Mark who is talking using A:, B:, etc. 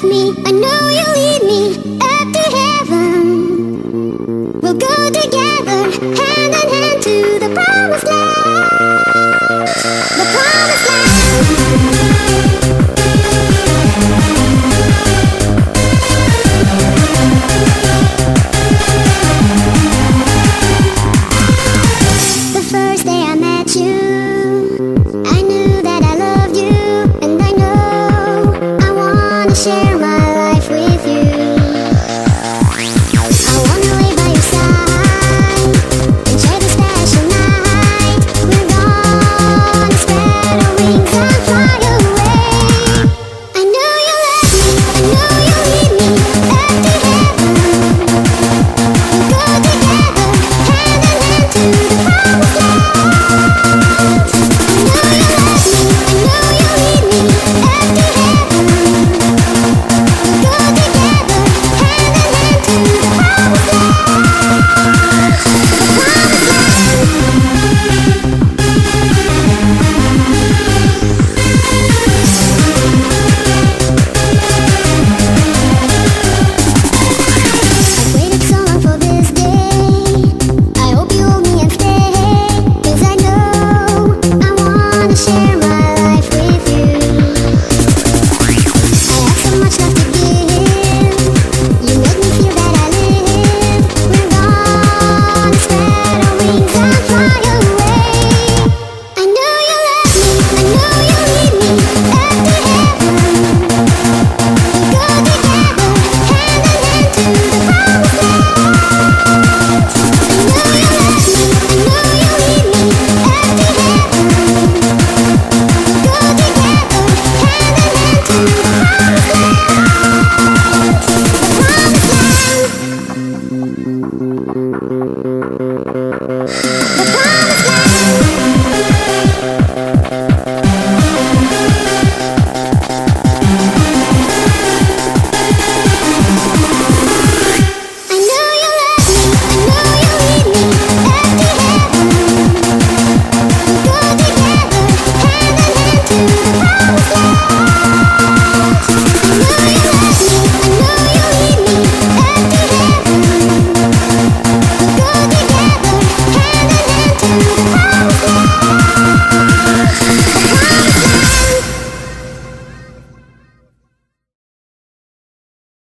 A: me. I know you'll lead me up to heaven. We'll go together, hand in hand to the promised land. The promised land. The first day I met you, I knew that I loved you, and I know I wanna share